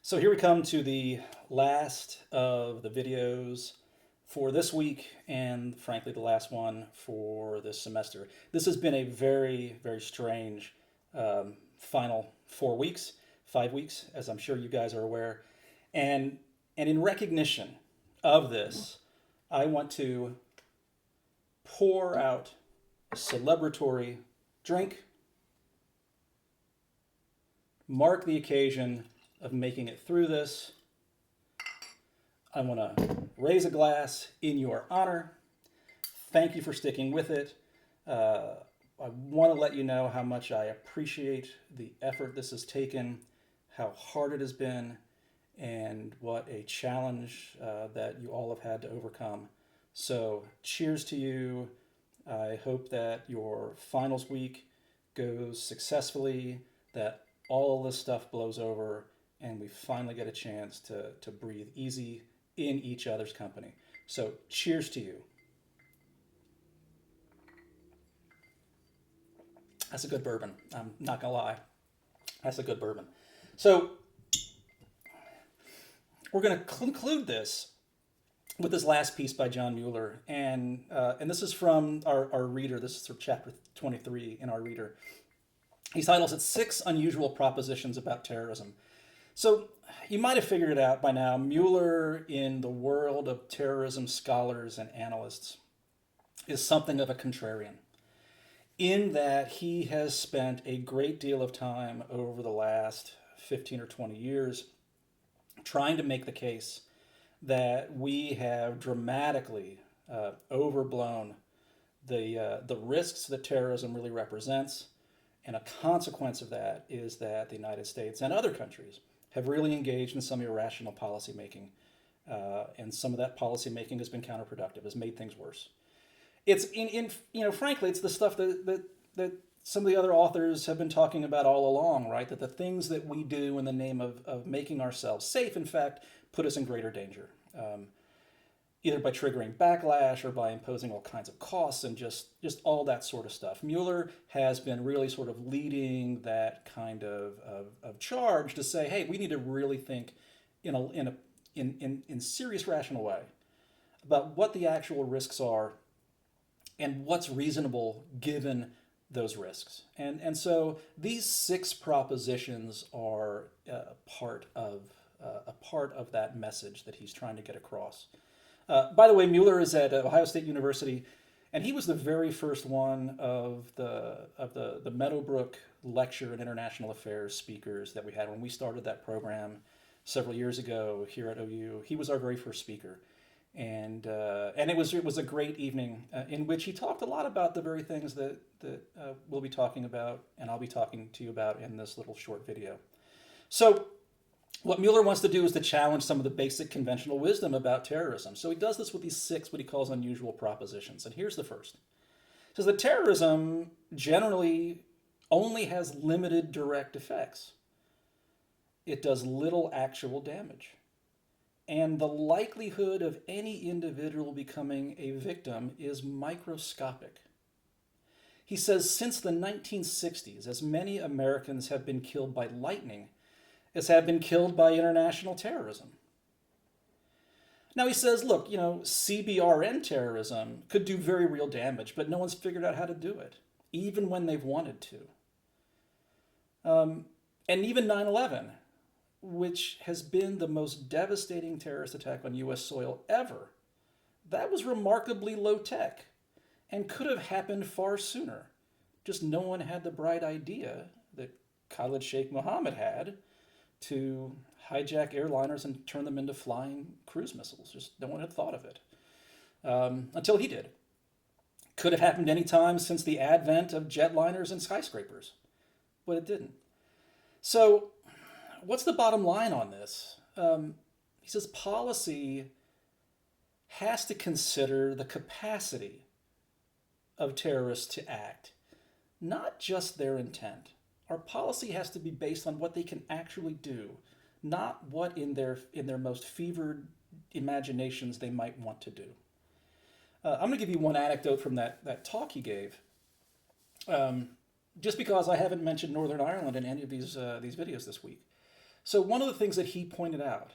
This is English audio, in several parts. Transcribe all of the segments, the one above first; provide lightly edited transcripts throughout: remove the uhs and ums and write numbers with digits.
So here we come to the last of the videos for this week, and frankly, the last one for this semester. This has been a very, very strange final 4 weeks, 5 weeks, as I'm sure you guys are aware. And, and in recognition of this, I want to pour out a celebratory drink, mark the occasion of making it through this. I want to raise a glass in your honor. Thank you for sticking with it. I want to let you know how much I appreciate the effort this has taken, how hard it has been, and what a challenge that you all have had to overcome. So, cheers to you. I hope that your finals week goes successfully, that all this stuff blows over, and we finally get a chance to breathe easy in each other's company. So, cheers to you. That's a good bourbon. I'm not going to lie. That's a good bourbon. So, we're going to conclude this with this last piece by John Mueller. And this is from our reader. This is from chapter 23 in our reader. He titles it Six Unusual Propositions About Terrorism. So you might have figured it out by now. Mueller, in the world of terrorism scholars and analysts, is something of a contrarian, in that he has spent a great deal of time over the last 15 or 20 years trying to make the case that we have dramatically overblown the risks that terrorism really represents. And a consequence of that is that the United States and other countries have really engaged in some irrational policymaking. And some of that policymaking has been counterproductive, has made things worse. It's frankly, it's the stuff that some of the other authors have been talking about all along, right? That the things that we do in the name of making ourselves safe, in fact, put us in greater danger. Either by triggering backlash or by imposing all kinds of costs and just all that sort of stuff. Mueller has been really sort of leading that kind of charge to say, hey, we need to really think in serious, rational way about what the actual risks are and what's reasonable given those risks. And so these six propositions are a part of that message that he's trying to get across. By the way, Mueller is at Ohio State University, and he was the very first one of the Meadowbrook Lecture in International Affairs speakers that we had when we started that program several years ago here at OU. He was our very first speaker, and it was a great evening in which he talked a lot about the very things that we'll be talking about, and I'll be talking to you about in this little short video. So, what Mueller wants to do is to challenge some of the basic conventional wisdom about terrorism. So he does this with these six, what he calls unusual propositions. And here's the first. He says that terrorism generally only has limited direct effects. It does little actual damage. And the likelihood of any individual becoming a victim is microscopic. He says since the 1960s, as many Americans have been killed by lightning as have been killed by international terrorism. Now he says, look, CBRN terrorism could do very real damage, but no one's figured out how to do it, even when they've wanted to. And even 9/11, which has been the most devastating terrorist attack on U.S. soil ever, that was remarkably low tech and could have happened far sooner. Just no one had the bright idea that Khalid Sheikh Mohammed had to hijack airliners and turn them into flying cruise missiles. Just no one had thought of it until he did. Could have happened any time since the advent of jetliners and skyscrapers, but it didn't. So what's the bottom line on this? He says policy has to consider the capacity of terrorists to act, not just their intent. Our policy has to be based on what they can actually do, not what in their most fevered imaginations they might want to do. I'm going to give you one anecdote from that talk he gave. Just because I haven't mentioned Northern Ireland in any of these videos this week. So one of the things that he pointed out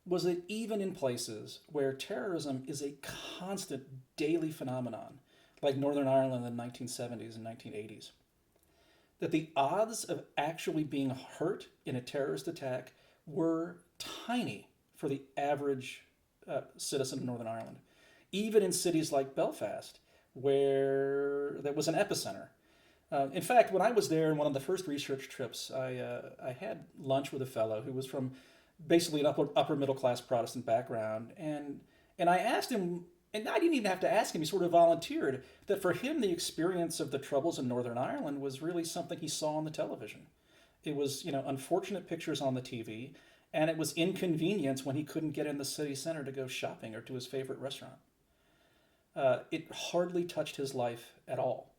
was that even in places where terrorism is a constant daily phenomenon, like Northern Ireland in the 1970s and 1980s, that the odds of actually being hurt in a terrorist attack were tiny for the average citizen of Northern Ireland, even in cities like Belfast, where there was an epicenter. In fact, when I was there in one of the first research trips, I had lunch with a fellow who was from basically an upper middle class Protestant background, and I asked him, and I didn't even have to ask him. He sort of volunteered that for him the experience of the Troubles in Northern Ireland was really something he saw on the television. It was unfortunate pictures on the TV, and it was inconvenience when he couldn't get in the city center to go shopping or to his favorite restaurant. It hardly touched his life at all.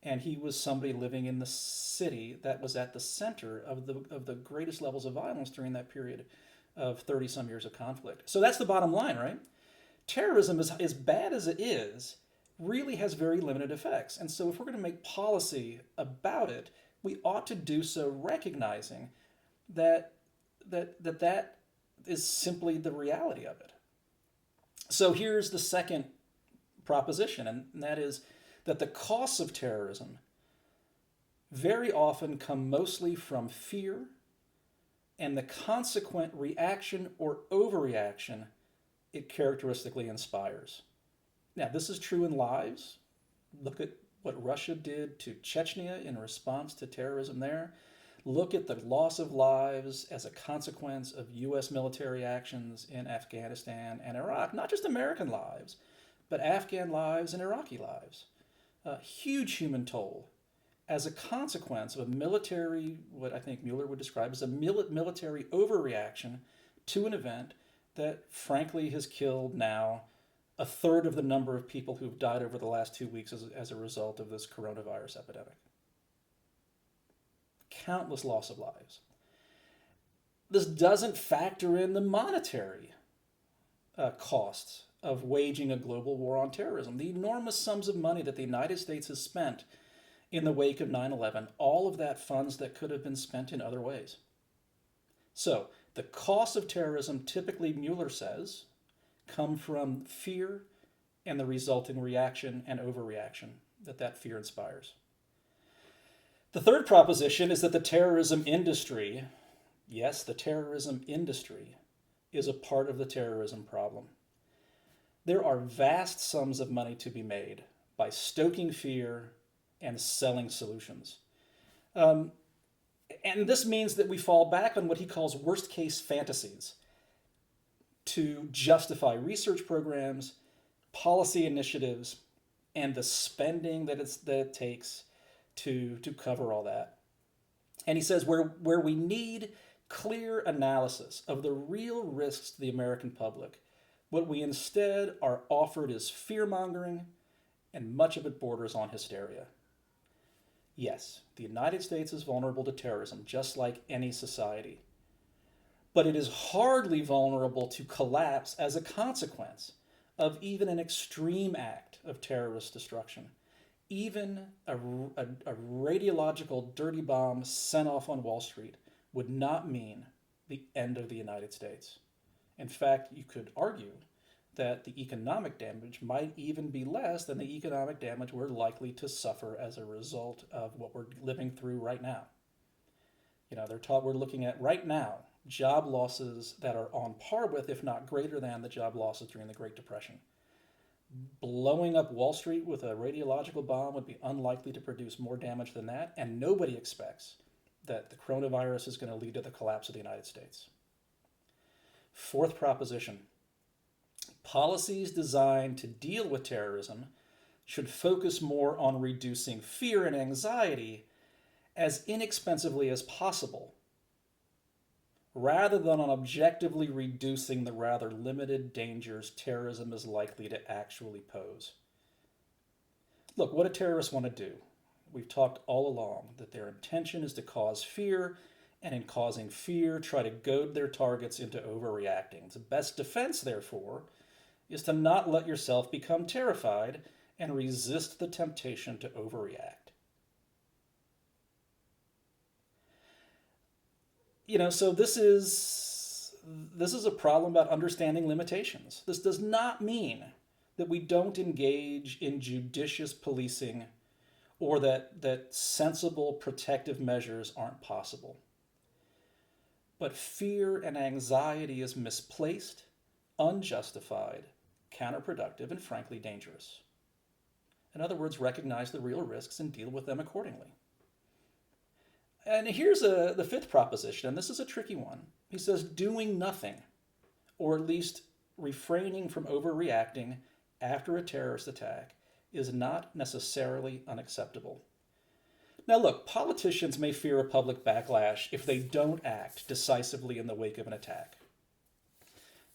And he was somebody living in the city that was at the center of the greatest levels of violence during that period of 30 some years of conflict. So that's the bottom line, right? Terrorism, is as bad as it is, really has very limited effects. And so if we're going to make policy about it, we ought to do so recognizing that is simply the reality of it. So here's the second proposition, and that is that the costs of terrorism very often come mostly from fear and the consequent reaction or overreaction it characteristically inspires. Now, this is true in lives. Look at what Russia did to Chechnya in response to terrorism there. Look at the loss of lives as a consequence of U.S. military actions in Afghanistan and Iraq. Not just American lives, but Afghan lives and Iraqi lives. A huge human toll as a consequence of a military, what I think Mueller would describe as a military overreaction to an event that frankly has killed now a third of the number of people who've died over the last 2 weeks as a result of this coronavirus epidemic. Countless loss of lives. This doesn't factor in the monetary costs of waging a global war on terrorism. The enormous sums of money that the United States has spent in the wake of 9/11, all of that funds that could have been spent in other ways. So the costs of terrorism, typically, Mueller says, come from fear and the resulting reaction and overreaction that fear inspires. The third proposition is that the terrorism industry, yes, the terrorism industry, is a part of the terrorism problem. There are vast sums of money to be made by stoking fear and selling solutions. And this means that we fall back on what he calls worst case fantasies to justify research programs, policy initiatives, and the spending that it takes to cover all that. And he says where we need clear analysis of the real risks to the American public, what we instead are offered is fear-mongering, and much of it borders on hysteria. Yes, the United States is vulnerable to terrorism, just like any society. But it is hardly vulnerable to collapse as a consequence of even an extreme act of terrorist destruction. Even a radiological dirty bomb sent off on Wall Street would not mean the end of the United States. In fact, you could argue that the economic damage might even be less than the economic damage we're likely to suffer as a result of what we're living through right now. We're looking at right now job losses that are on par with, if not greater than, the job losses during the Great Depression. Blowing up Wall Street with a radiological bomb would be unlikely to produce more damage than that, and nobody expects that the coronavirus is going to lead to the collapse of the United States. Fourth proposition: policies designed to deal with terrorism should focus more on reducing fear and anxiety as inexpensively as possible, rather than on objectively reducing the rather limited dangers terrorism is likely to actually pose. Look, what do terrorists want to do? We've talked all along that their intention is to cause fear, and in causing fear, try to goad their targets into overreacting. The best defense, therefore, is to not let yourself become terrified and resist the temptation to overreact. So this is a problem about understanding limitations. This does not mean that we don't engage in judicious policing or that sensible protective measures aren't possible. But fear and anxiety is misplaced, unjustified, counterproductive, and frankly dangerous. In other words, recognize the real risks and deal with them accordingly. And here's the fifth proposition, and this is a tricky one. He says doing nothing, or at least refraining from overreacting after a terrorist attack, is not necessarily unacceptable. Now, look, politicians may fear a public backlash if they don't act decisively in the wake of an attack.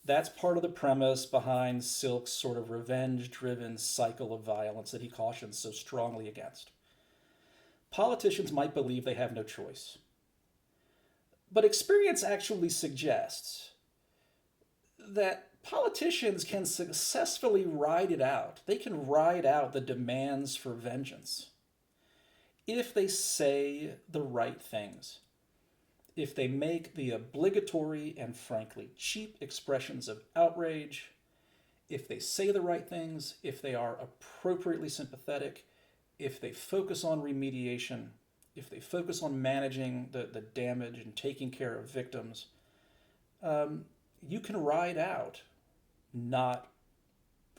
That's part of the premise behind Silk's sort of revenge-driven cycle of violence that he cautions so strongly against. Politicians might believe they have no choice. But experience actually suggests that politicians can successfully ride it out. They can ride out the demands for vengeance if they say the right things, if they make the obligatory and frankly cheap expressions of outrage, if they say the right things, if they are appropriately sympathetic, if they focus on remediation, if they focus on managing the damage and taking care of victims, you can ride out not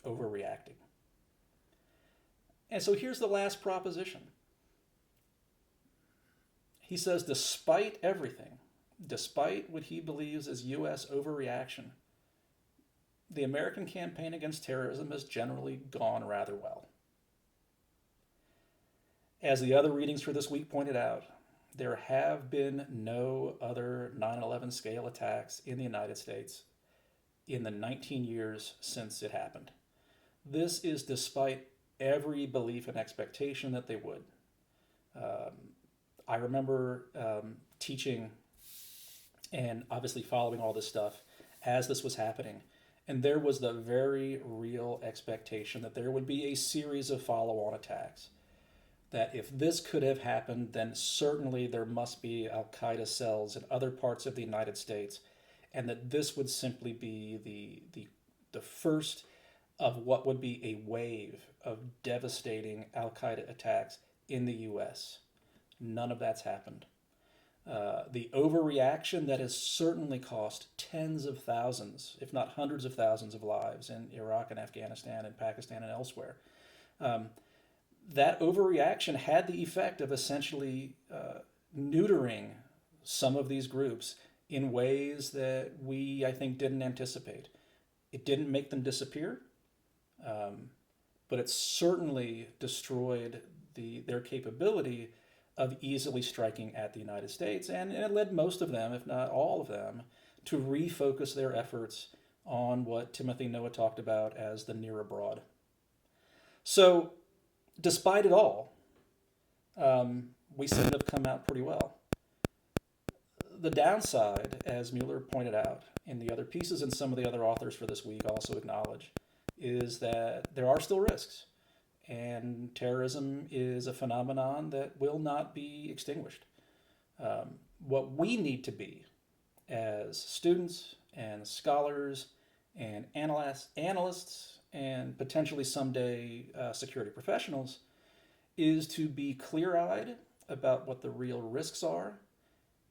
overreacting. And so here's the last proposition. He says, despite everything, despite what he believes is U.S. overreaction, the American campaign against terrorism has generally gone rather well. As the other readings for this week pointed out, there have been no other 9/11 scale attacks in the United States in the 19 years since it happened. This is despite every belief and expectation that they would. I remember teaching and obviously following all this stuff as this was happening. And there was the very real expectation that there would be a series of follow-on attacks. That if this could have happened, then certainly there must be Al-Qaeda cells in other parts of the United States, and that this would simply be the first of what would be a wave of devastating Al-Qaeda attacks in the U.S. None of that's happened. The overreaction that has certainly cost tens of thousands, if not hundreds of thousands of lives in Iraq and Afghanistan and Pakistan and elsewhere, that overreaction had the effect of essentially neutering some of these groups in ways that we, I think, didn't anticipate. It didn't make them disappear, but it certainly destroyed their capability of easily striking at the United States, and it led most of them, if not all of them, to refocus their efforts on what Timothy Noah talked about as the near abroad. So, despite it all, we seem to have come out pretty well. The downside, as Mueller pointed out in the other pieces and some of the other authors for this week also acknowledge, is that there are still risks. And terrorism is a phenomenon that will not be extinguished. What we need to be as students and scholars and analysts and potentially someday security professionals is to be clear-eyed about what the real risks are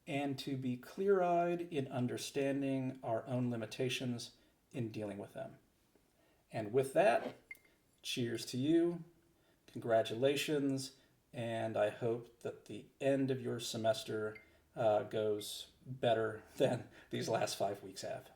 and to be clear-eyed in understanding our own limitations in dealing with them. And with that, cheers to you, congratulations, and I hope that the end of your semester goes better than these last 5 weeks have.